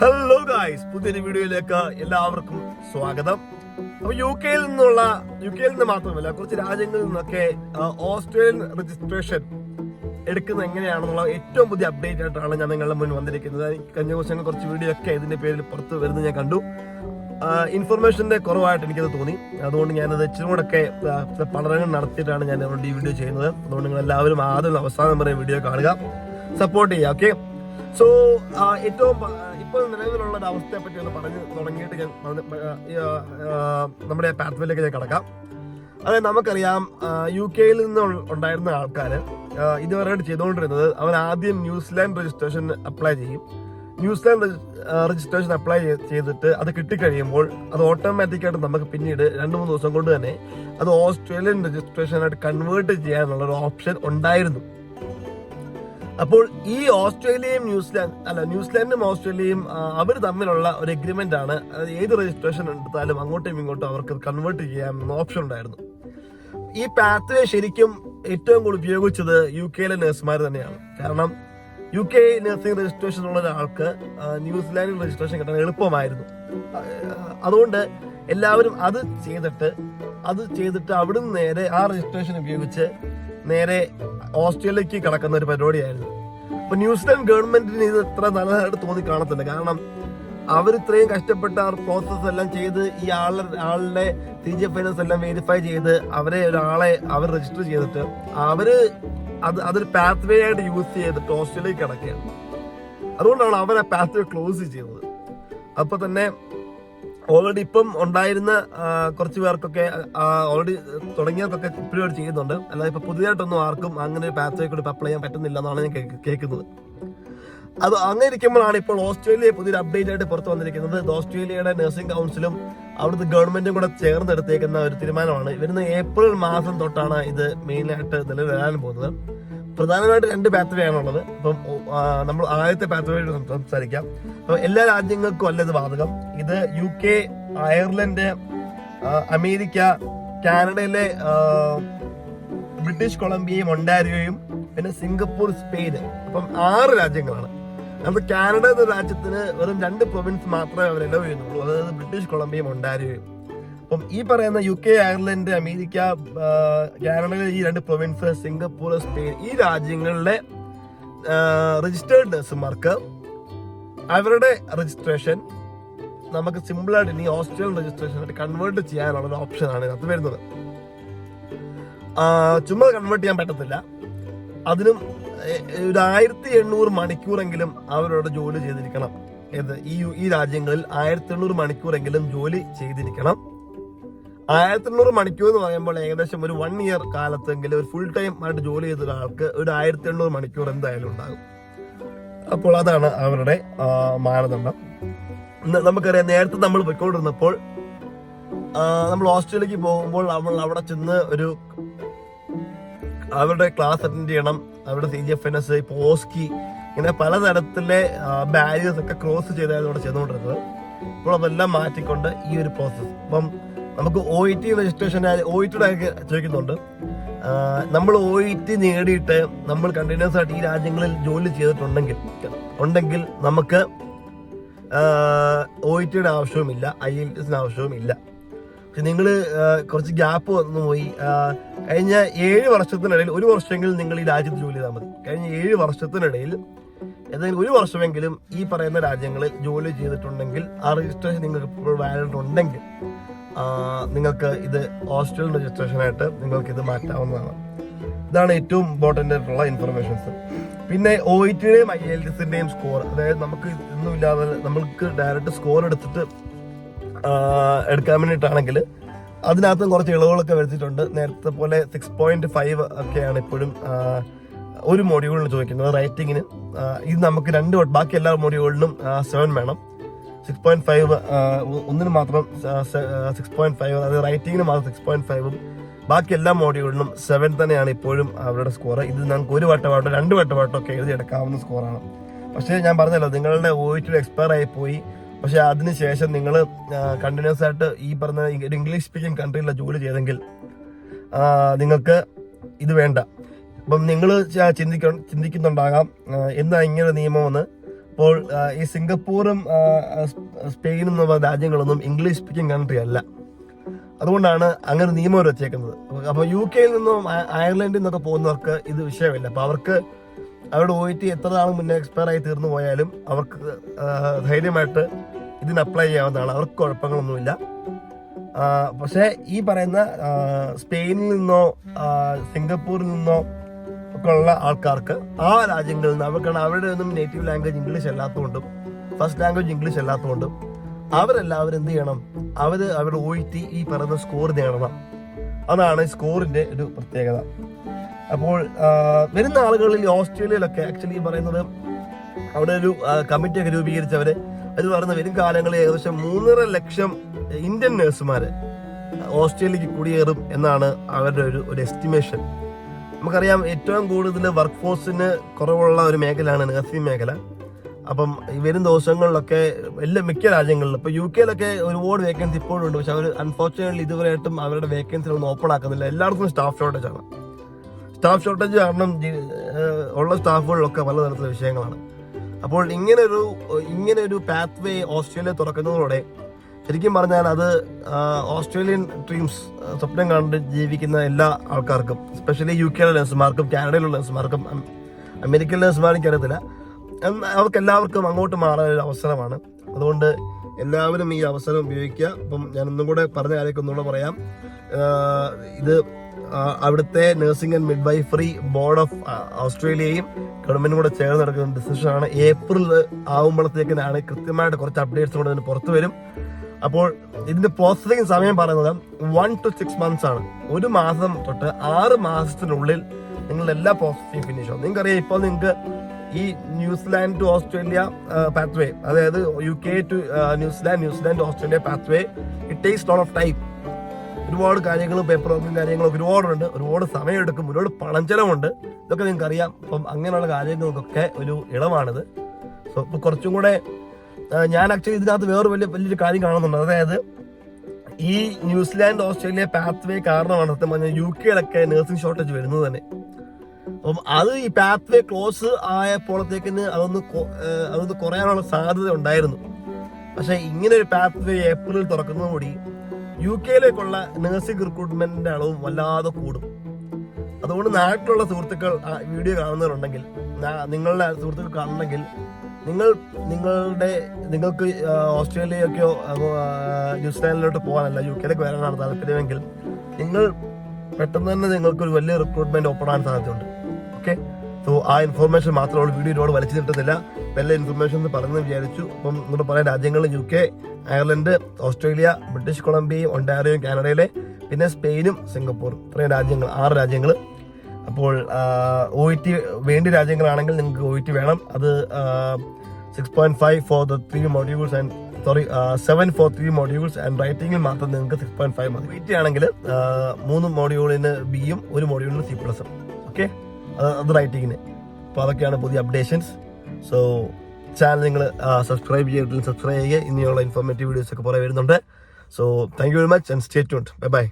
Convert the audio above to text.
Hello guys, പുതിയൊരു വീഡിയോയിലേക്ക് എല്ലാവർക്കും സ്വാഗതം. അപ്പൊ യു കെയിൽ നിന്ന് മാത്രമല്ല കുറച്ച് രാജ്യങ്ങളിൽ നിന്നൊക്കെ ഓസ്ട്രേലിയൻ രജിസ്ട്രേഷൻ എടുക്കുന്നത് എങ്ങനെയാണെന്നുള്ള ഏറ്റവും പുതിയ അപ്ഡേറ്റ് ആയിട്ടാണ് ഞാൻ നിങ്ങളുടെ മുന്നിൽ വന്നിരിക്കുന്നത്. കഴിഞ്ഞ ദിവസങ്ങൾ കുറച്ച് വീഡിയോ ഒക്കെ ഇതിന്റെ പേരിൽ പുറത്ത് വരുന്നത് ഞാൻ കണ്ടു. ഇൻഫർമേഷന്റെ കുറവായിട്ട് എനിക്കത് തോന്നി. അതുകൊണ്ട് ഞാനത് ഇച്ചിരി കൂടെ പഠനങ്ങൾ നടത്തിയിട്ടാണ് ഞാൻ ഈ വീഡിയോ ചെയ്യുന്നത്. അതുകൊണ്ട് നിങ്ങൾ എല്ലാവരും ആദ്യം അവസാനം വരെ വീഡിയോ കാണുക, സപ്പോർട്ട് ചെയ്യുക. ഓക്കെ, സോ ഏറ്റവും ഇപ്പോൾ നിലവിലുള്ള ഒരു അവസ്ഥയെ പറ്റി ഒന്ന് പറഞ്ഞു തുടങ്ങിയിട്ട് ഞാൻ നമ്മുടെ പാത്വേയിലേക്ക് ഞാൻ കടക്കാം. അതായത് നമുക്കറിയാം, യു കെയിൽ നിന്ന് ഉണ്ടായിരുന്ന ആൾക്കാർ ഇതുവരെയായിട്ട് ചെയ്തുകൊണ്ടിരുന്നത് അവർ ആദ്യം ന്യൂസിലാൻഡ് രജിസ്ട്രേഷൻ അപ്ലൈ ചെയ്യും. ന്യൂസിലാൻഡ് രജിസ്ട്രേഷൻ അപ്ലൈ ചെയ്തിട്ട് അത് കിട്ടിക്കഴിയുമ്പോൾ അത് ഓട്ടോമാറ്റിക്കായിട്ട് നമുക്ക് പിന്നീട് 2-3 ദിവസം കൊണ്ട് തന്നെ അത് ഓസ്ട്രേലിയൻ രജിസ്ട്രേഷനായിട്ട് കൺവേർട്ട് ചെയ്യാനുള്ള ഒരു ഓപ്ഷൻ ഉണ്ടായിരുന്നു. അപ്പോൾ ഈ ന്യൂസിലാൻഡും ഓസ്ട്രേലിയയും അവർ തമ്മിലുള്ള ഒരു എഗ്രിമെന്റ് ആണ്. ഏത് രജിസ്ട്രേഷൻ എടുത്താലും അങ്ങോട്ടും ഇങ്ങോട്ടും അവർക്ക് കൺവേർട്ട് ചെയ്യാമെന്ന ഓപ്ഷൻ ഉണ്ടായിരുന്നു. ഈ പാത്വേ ശരിക്കും ഏറ്റവും കൂടുതൽ ഉപയോഗിച്ചത് യു കെയിലെ നഴ്സുമാർ തന്നെയാണ്. കാരണം യു കെ നഴ്സിംഗ് രജിസ്ട്രേഷൻ ഉള്ള ഒരാൾക്ക് ന്യൂസിലാൻഡിൽ രജിസ്ട്രേഷൻ കിട്ടാൻ എളുപ്പമായിരുന്നു. അതുകൊണ്ട് എല്ലാവരും അത് ചെയ്തിട്ട് അവിടുന്ന് നേരെ ആ രജിസ്ട്രേഷൻ ഉപയോഗിച്ച് നേരെ ഓസ്ട്രേലിയക്ക് കടക്കുന്ന ഒരു പരിപാടിയായിരുന്നു. അപ്പൊ ന്യൂസിലാൻഡ് ഗവൺമെന്റിന് ഇത് ഇത്ര നല്ലതായിട്ട് തോന്നി കാണത്തില്ല. കാരണം അവർ ഇത്രയും കഷ്ടപ്പെട്ട ആ പ്രോസസ് എല്ലാം ചെയ്ത് ഈ ആളുടെ CGFNS എല്ലാം വെരിഫൈ ചെയ്ത് ഒരാളെ അവർ രജിസ്റ്റർ ചെയ്തിട്ട് അതൊരു പാത്വേ ആയിട്ട് യൂസ് ചെയ്തിട്ട് ഓസ്ട്രേലിയക്ക് കടക്കുകയാണ്. അതുകൊണ്ടാണ് അവർ ആ പാത്വേ ക്ലോസ് ചെയ്തത്. അപ്പൊ തന്നെ ഓൾറെഡി ഇപ്പം ഉണ്ടായിരുന്ന കുറച്ച് പേർക്കൊക്കെ ഓൾറെഡി തുടങ്ങിയവർക്കൊക്കെ ഇപ്പോഴും ചെയ്യുന്നുണ്ട്. അല്ലാതെ ഇപ്പൊ പുതിയതായിട്ടൊന്നും ആർക്കും അങ്ങനെ ഒരു പാത്വേ കൂടി അപ്ലൈ ചെയ്യാൻ പറ്റുന്നില്ല എന്നാണ് ഞാൻ കേൾക്കുന്നത്. അത് അങ്ങനെ ഇരിക്കുമ്പോഴാണ് ഇപ്പോൾ ഓസ്ട്രേലിയ പുതിയൊരു അപ്ഡേറ്റ് ആയിട്ട് പുറത്തു വന്നിരിക്കുന്നത്. ഓസ്ട്രേലിയയുടെ നഴ്സിംഗ് കൗൺസിലും അവിടുത്തെ ഗവൺമെന്റും കൂടെ ചേർന്നെടുത്തേക്കുന്ന ഒരു തീരുമാനമാണ്. വരുന്ന ഏപ്രിൽ മാസം തൊട്ടാണ് ഇത് മെയിനായിട്ട് നിലവിൽ വരാൻ പോകുന്നത്. പ്രധാനമായിട്ട് 2 പാത്വേ ആണുള്ളത്. അപ്പം നമ്മൾ ആദ്യത്തെ പാത്വേ സംസാരിക്കാം. അപ്പൊ എല്ലാ രാജ്യങ്ങൾക്കും അല്ല ഇത് ബാധകം. ഇത് UK, അയർലൻഡ്, അമേരിക്ക, കാനഡയിലെ ബ്രിട്ടീഷ് കൊളംബിയയും ഒണ്ടാരിയോയും പിന്നെ സിംഗപ്പൂർ, സ്പെയിൻ. അപ്പം 6 രാജ്യങ്ങളാണ്. അത് കാനഡ എന്ന രാജ്യത്തിന് വെറും 2 പ്രൊവിൻസ് മാത്രമേ അവർ അലോ ചെയ്യുന്നുള്ളൂ. അതായത് ബ്രിട്ടീഷ് കൊളംബിയയും ഒണ്ടാരിയോയും. അപ്പം ഈ പറയുന്ന UK, അയർലൻഡ്, അമേരിക്ക, കാനഡയിലെ ഈ 2 പ്രൊവിൻസ്, സിംഗപ്പൂർ, സ്പെയിൻ, ഈ രാജ്യങ്ങളിലെ രജിസ്റ്റേർഡ് നഴ്സുമാർക്ക് അവരുടെ രജിസ്ട്രേഷൻ നമുക്ക് സിമ്പിളായിട്ട് ഇനി ഓസ്ട്രേലിയൻ രജിസ്ട്രേഷനായിട്ട് കൺവേർട്ട് ചെയ്യാനുള്ള ഒരു ഓപ്ഷനാണ് ഇതിനകത്ത് വരുന്നത്. ചുമ്മാ കൺവേർട്ട് ചെയ്യാൻ പറ്റത്തില്ല. അതിനും ഒരു 1800 മണിക്കൂറെങ്കിലും അവരോട് ജോലി ചെയ്തിരിക്കണം. ഈ രാജ്യങ്ങളിൽ 1800 മണിക്കൂറെങ്കിലും ജോലി ചെയ്തിരിക്കണം. 1800 മണിക്കൂർ എന്ന് പറയുമ്പോൾ ഏകദേശം ഒരു 1 ഇയർ കാലത്തെങ്കിലും ഒരു ഫുൾ ടൈം ആയിട്ട് ജോലി ചെയ്ത ഒരാൾക്ക് ഒരു 1800 മണിക്കൂർ എന്തായാലും ഉണ്ടാകും. അപ്പോൾ അതാണ് അവരുടെ മാനദണ്ഡം. നമുക്കറിയാം, നേരത്തെ നമ്മൾ പോയിക്കൊണ്ടിരുന്നപ്പോൾ നമ്മൾ ഓസ്ട്രേലിയക്ക് പോകുമ്പോൾ നമ്മൾ അവിടെ ചെന്ന് അവരുടെ ക്ലാസ് അറ്റൻഡ് ചെയ്യണം. അവരുടെ CGFNS, പോസ്കി, ഇങ്ങനെ പലതരത്തിലെ ബാരിയേഴ്സ് ഒക്കെ ക്രോസ് ചെയ്തായിരുന്നു അവിടെ ചെന്നുകൊണ്ടിരുന്നത്. അപ്പോൾ അതെല്ലാം മാറ്റിക്കൊണ്ട് ഈ ഒരു പ്രോസസ്സ്. അപ്പം നമുക്ക് OET രജിസ്ട്രേഷൻ ചോദിക്കുന്നുണ്ട്. നമ്മൾ OET നേടിയിട്ട് നമ്മൾ കണ്ടിന്യൂസ് ആയിട്ട് ഈ രാജ്യങ്ങളിൽ ജോലി ചെയ്തിട്ടുണ്ടെങ്കിൽ നമുക്ക് OETയുടെ ആവശ്യവുമില്ല, IELTSന്റെ ആവശ്യവുമില്ല. പക്ഷെ നിങ്ങൾ കുറച്ച് ഗ്യാപ്പ് വന്നു പോയി. കഴിഞ്ഞ 7 വർഷത്തിനിടയിൽ 1 വർഷമെങ്കിലും നിങ്ങൾ ഈ രാജ്യത്ത് ജോലി ചെയ്താൽ മതി. കഴിഞ്ഞ 7 വർഷത്തിനിടയിൽ ഏതെങ്കിലും 1 വർഷമെങ്കിലും ഈ പറയുന്ന രാജ്യങ്ങളിൽ ജോലി ചെയ്തിട്ടുണ്ടെങ്കിൽ ആ രജിസ്ട്രേഷൻ നിങ്ങൾക്ക് ഇപ്പോൾ വാലിഡ് ഉണ്ടെങ്കിൽ നിങ്ങൾക്ക് ഇത് ഓസ്ട്രേലിയൻ രജിസ്ട്രേഷനായിട്ട് നിങ്ങൾക്ക് ഇത് മാറ്റാവുന്നതാണ്. ഇതാണ് ഏറ്റവും ഇമ്പോർട്ടൻ്റ് ആയിട്ടുള്ള ഇൻഫർമേഷൻസ്. പിന്നെ OETയുടെയും IELTSന്റെയും സ്കോർ, അതായത് നമുക്ക് ഇതൊന്നുമില്ലാതെ നമുക്ക് ഡയറക്റ്റ് സ്കോർ എടുത്തിട്ട് എടുക്കാൻ വേണ്ടിയിട്ടാണെങ്കിൽ അതിനകത്തും കുറച്ച് ഇളവുകളൊക്കെ വരുത്തിയിട്ടുണ്ട്. നേരത്തെ പോലെ 6.5 ഒക്കെയാണ് ഇപ്പോഴും ഒരു മൊഡ്യൂളിന് ചോദിക്കുന്നത് റൈറ്റിങ്ങിന്. ഇത് നമുക്ക് 2 ബാക്കി എല്ലാ മൊഡ്യൂളിനും 7 വേണം. 6.5 ഒന്നിന് മാത്രം 6.5, അതായത് റൈറ്റിങ്ങിന് മാത്രം 6.5ഉം ബാക്കി എല്ലാ മോഡ്യൂളിനും 7 തന്നെയാണ് ഇപ്പോഴും അവരുടെ സ്കോർ. ഇത് നമുക്ക് 1 വട്ടമായിട്ടോ 2 വട്ടമായിട്ടോ ഒക്കെ എഴുതിയെടുക്കാവുന്ന സ്കോറാണ്. പക്ഷേ ഞാൻ പറഞ്ഞല്ലോ, നിങ്ങളുടെ OET എക്സ്പയർ ആയി പോയി. പക്ഷെ അതിനുശേഷം നിങ്ങൾ കണ്ടിന്യൂസ് ആയിട്ട് ഈ പറഞ്ഞ ഇംഗ്ലീഷ് സ്പീക്കിംഗ് കൺട്രിയിലെ ജോലി ചെയ്തെങ്കിൽ നിങ്ങൾക്ക് ഇത് വേണ്ട. അപ്പം നിങ്ങൾ ചിന്തിക്കുന്നുണ്ടാകാം എന്താ ഇങ്ങനെ നിയമമെന്ന്. അപ്പോൾ ഈ സിംഗപ്പൂറും സ്പെയിനും എന്നുള്ള രാജ്യങ്ങളൊന്നും ഇംഗ്ലീഷ് സ്പീക്കിംഗ് കൺട്രി അല്ല. അതുകൊണ്ടാണ് അങ്ങനെ നിയമം വെച്ചേക്കുന്നത്. അപ്പോൾ UK യിൽ നിന്നും അയർലൻഡിൽ നിന്നൊക്കെ പോകുന്നവർക്ക് ഇത് വിഷയമില്ല. അപ്പോൾ അവർക്ക് അവരുടെ OET എത്ര നാൾ മുന്നേ എക്സ്പയർ ആയി തീർന്നു പോയാലും അവർക്ക് ധൈര്യമായിട്ട് ഇതിന് അപ്ലൈ ചെയ്യാവുന്നതാണ്. അവർക്ക് കുഴപ്പങ്ങളൊന്നുമില്ല. പക്ഷേ ഈ പറയുന്ന സ്പെയിനിൽ നിന്നോ സിംഗപ്പൂരിൽ നിന്നോ ഒക്കെ ഉള്ള ആൾക്കാർക്ക് ആ രാജ്യങ്ങളിൽ നിന്ന് അവർക്കാണ് അവരുടെ ഒന്നും നേറ്റീവ് ലാംഗ്വേജ് ഇംഗ്ലീഷ് അല്ലാത്തതുകൊണ്ടും ഫസ്റ്റ് ലാംഗ്വേജ് ഇംഗ്ലീഷ് അല്ലാത്തതുകൊണ്ടും അവരെല്ലാവരും എന്ത് ചെയ്യണം, അവരുടെ OET ഈ പറയുന്ന സ്കോർ നേടണം. അതാണ് സ്കോറിന്റെ ഒരു പ്രത്യേകത. അപ്പോൾ വരുന്ന ആളുകളിൽ ഓസ്ട്രേലിയയിലൊക്കെ ആക്ച്വലി പറയുന്നത് അവിടെ ഒരു കമ്മിറ്റിയൊക്കെ രൂപീകരിച്ചവര് അത് പറയുന്ന വരും കാലങ്ങളിൽ ഏകദേശം 3.5 ലക്ഷം ഇന്ത്യൻ നഴ്സുമാര് ഓസ്ട്രേലിയക്ക് കുടിയേറും എന്നാണ് അവരുടെ ഒരു എസ്റ്റിമേഷൻ. നമുക്കറിയാം ഏറ്റവും കൂടുതൽ വർക്ക് ഫോഴ്സിന് കുറവുള്ള ഒരു മേഖലയാണ് നഴ്സിംഗ് മേഖല. അപ്പം ഈ വരും ദിവസങ്ങളിലൊക്കെ മിക്ക രാജ്യങ്ങളിലും ഇപ്പോൾ UK യിലൊക്കെ ഒരുപാട് വേക്കൻസി ഇപ്പോഴും ഉണ്ട്. പക്ഷെ അവർ അൺഫോർച്ചുനേറ്റ്ലി ഇതുവരെയായിട്ടും അവരുടെ വേക്കൻസി ഒന്നും ഓപ്പൺ ആക്കുന്നില്ല. എല്ലായിടത്തും സ്റ്റാഫ് ഷോർട്ടേജ് ആണ്. സ്റ്റാഫ് ഷോർട്ടേജ് കാരണം ഉള്ള സ്റ്റാഫുകളിലൊക്കെ പലതരത്തിലുള്ള വിഷയങ്ങളാണ്. അപ്പോൾ ഇങ്ങനെ ഒരു പാത്ത് വേ ഓസ്ട്രേലിയ തുറക്കുന്നതോടെ ശരിക്കും പറഞ്ഞാൽ അത് ഓസ്ട്രേലിയൻ ഡ്രീംസ് സ്വപ്നം കണ്ട് ജീവിക്കുന്ന എല്ലാ ആൾക്കാർക്കും, എസ്പെഷ്യലി UK യിലെ നഴ്സുമാർക്കും കാനഡയിലുള്ള നഴ്സുമാർക്കും അമേരിക്കൻ നഴ്സുമാർക്കും അറിയത്തില്ല, അവർക്ക് എല്ലാവർക്കും അങ്ങോട്ട് മാറാൻ ഒരു അവസരമാണ്. അതുകൊണ്ട് എല്ലാവരും ഈ അവസരം ഉപയോഗിക്കുക. അപ്പം ഞാൻ ഒന്നും കൂടെ പറഞ്ഞ കാര്യമൊക്കെ ഒന്നുകൂടെ പറയാം. ഇത് അവിടുത്തെ nursing and midwifery board of ഓസ്ട്രേലിയയും ഗവൺമെന്റും കൂടെ ചേർന്ന് നടക്കുന്ന ഡിസിഷനാണ്. ഏപ്രിൽ ആകുമ്പോഴത്തേക്കിനാണ് കൃത്യമായിട്ട് കുറച്ച് അപ്ഡേറ്റ്സ് കൂടെ ഇതിന് പുറത്തു വരും. അപ്പോൾ ഇതിന്റെ പ്രോസസിങ് സമയം പറയുന്നത് 1 to 6 months ആണ്. 1 മാസം തൊട്ട് 6 മാസത്തിനുള്ളിൽ നിങ്ങളുടെ എല്ലാ പ്രോസസിങ് ഫിനിഷ് ആവും. നിങ്ങൾക്കറിയാം, ഇപ്പോൾ നിങ്ങൾക്ക് ഈ ന്യൂസിലാൻഡ് ടു ഓസ്ട്രേലിയ പാത്വേ, അതായത് UK to New Zealand to Australia pathway, it takes lot of time. ഒരുപാട് കാര്യങ്ങളും പേപ്പർ വർക്കും കാര്യങ്ങളൊക്കെ ഒരുപാടുണ്ട്, ഒരുപാട് സമയമെടുക്കും, ഒരുപാട് പണം ചെലവുണ്ട്. ഇതൊക്കെ നിങ്ങൾക്ക് അറിയാം. അപ്പം അങ്ങനെയുള്ള കാര്യങ്ങൾക്കൊക്കെ ഒരു ഇളവാണിത്. സോ ഇപ്പൊ കുറച്ചും കൂടെ ഞാൻ ആക്ച്വലി ഇതിനകത്ത് വലിയൊരു കാര്യം കാണുന്നുണ്ട്. അതായത് ഈ ന്യൂസിലാൻഡ് ഓസ്ട്രേലിയ പാത്വേ കാരണമാണ് സത്യം പറഞ്ഞാൽ UK യിലൊക്കെ നഴ്സിംഗ് ഷോർട്ടേജ് വരുന്നത് തന്നെ. അപ്പം അത് ഈ പാത്വേ ക്ലോസ് ആയപ്പോഴത്തേക്കിന് അതൊന്ന് കുറയാനുള്ള സാധ്യത ഉണ്ടായിരുന്നു. പക്ഷെ ഇങ്ങനെ ഒരു പാത്വേ ഏപ്രിൽ തുറക്കുന്നതോടുകൂടി UK യിലേക്കുള്ള നഴ്സിംഗ് റിക്രൂട്ട്മെന്റിന്റെ അളവും വല്ലാതെ കൂടും. അതുകൊണ്ട് നാട്ടിലുള്ള സുഹൃത്തുക്കൾ വീഡിയോ കാണുന്നവരുണ്ടെങ്കിൽ, നിങ്ങളുടെ സുഹൃത്തുക്കൾ കാണണമെങ്കിൽ നിങ്ങൾക്ക് ഓസ്ട്രേലിയയൊക്കെയോ ന്യൂസിലാൻഡിലോട്ട് പോകാനല്ല UK യിലേക്ക് വരാനാണ് താല്പര്യമെങ്കിൽ നിങ്ങൾ പെട്ടെന്ന് തന്നെ നിങ്ങൾക്കൊരു വലിയ റിക്രൂട്ട്മെന്റ് ഓപ്പൺ ആകാൻ സാധ്യതയുണ്ട്. ഓക്കെ, സോ ആ ഇൻഫോർമേഷൻ മാത്രമേ വീഡിയോയോട് വലിച്ചു കിട്ടുന്നില്ല. നല്ല ഇൻഫർമേഷൻ എന്ന് പറഞ്ഞു വിചാരിച്ചു. അപ്പം നിങ്ങളുടെ പല രാജ്യങ്ങളിൽ UK, അയർലൻഡ്, ഓസ്ട്രേലിയ, ബ്രിട്ടീഷ് കൊളംബിയയും ഒണ്ടാരിയോയും കാനഡയിലെ, പിന്നെ സ്പെയിനും സിംഗപ്പൂറും, ഇത്രയും രാജ്യങ്ങൾ, 6 രാജ്യങ്ങൾ. അപ്പോൾ OET വേണ്ടി രാജ്യങ്ങളാണെങ്കിൽ നിങ്ങൾക്ക് OET വേണം. അത് 6.5 for the 3 modules and 7 for 3 modules and റൈറ്റിംഗിൽ മാത്രം നിങ്ങൾക്ക് 6.5 മതി. OET ആണെങ്കിൽ 3 മോഡ്യൂളിന് Bയും 1 മോഡ്യൂളിന് C+. ഓക്കെ, അത് റൈറ്റിങ്ങിന്. അപ്പോൾ അതൊക്കെയാണ് പുതിയ അപ്ഡേഷൻസ്. സോ ചാനൽ നിങ്ങൾ സബ്സ്ക്രൈബ് ചെയ്തിട്ടില്ല, സബ്സ്ക്രൈബ് ചെയ്യുക. ഇനിയുള്ള ഇൻഫോർമേറ്റീവ് വീഡിയോസ് ഒക്കെ പുറകെ വരുന്നുണ്ട്. So thank you very much and stay tuned. Bye bye.